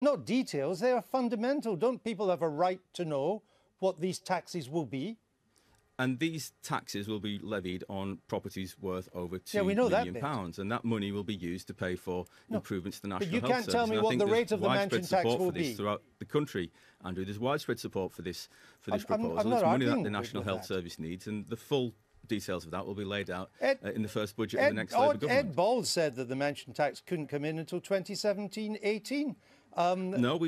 Not details, they are fundamental. Don't people have a right to know what these taxes will be? And these taxes will be levied on properties worth over £2 million, and that money will be used to pay for improvements to the National Health Service. But you can't tell me what the rate of the mansion tax will be. Throughout the country, Andrew, there's widespread support for this proposal. It's money that the National Health Service needs, and the full details of that will be laid out in the first budget of the next Labour government. Ed Balls said that the mansion tax couldn't come in until 2017-18. No,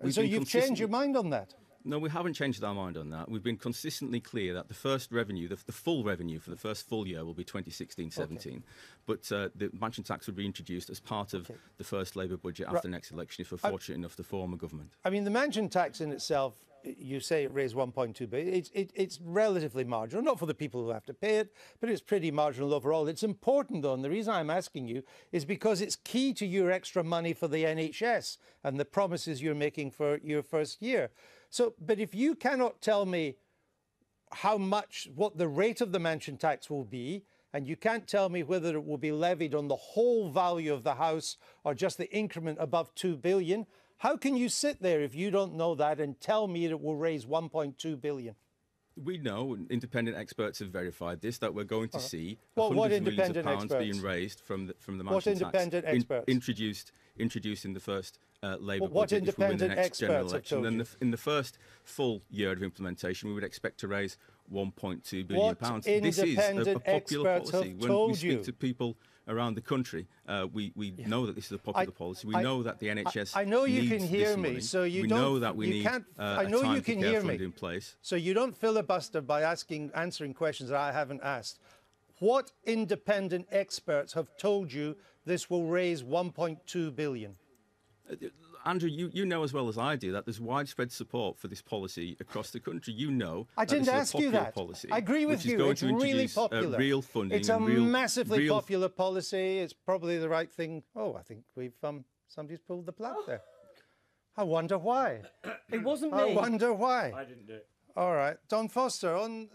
so you've changed your mind on that? No, we haven't changed our mind on that. We've been consistently clear that the first revenue, the full revenue for the first full year will be 2016-17. Okay. But the mansion tax would be introduced as part of the first Labour budget after the next election if we're fortunate enough to form a government. I mean, the mansion tax in itself, you say it raised 1.2 billion. It's relatively marginal, not for the people who have to pay it, but it's pretty marginal overall. It's important, though, and the reason I'm asking you is because it's key to your extra money for the NHS and the promises you're making for your first year. So, but if you cannot tell me what the rate of the mansion tax will be, and you can't tell me whether it will be levied on the whole value of the house or just the increment above 2 billion, how can you sit there if you don't know that and tell me it will raise 1.2 billion? We know, independent experts have verified this, that we're going to see hundreds of millions of pounds being raised from the mansion tax introduced in the first Labour budget, which will win the next general election. And in the first full year of implementation, we would expect to raise £1.2 billion. This is a popular policy. When we speak to people around the country, we know that this is a popular policy. We know that the NHS I know you needs can hear this me, money. so you we don't. know that we need I know you can hear me. In place. So you don't filibuster by answering questions that I haven't asked. What independent experts have told you this will raise 1.2 billion? Andrew, you know as well as I do that there's widespread support for this policy across the country. You know I didn't ask you that. Policy, I agree with you. It's really popular. Real funding. It's a massively popular policy. It's probably the right thing. Oh, I think we've somebody's pulled the plug there. I wonder why. It wasn't me. I wonder why. I didn't do it. All right, Don Foster on.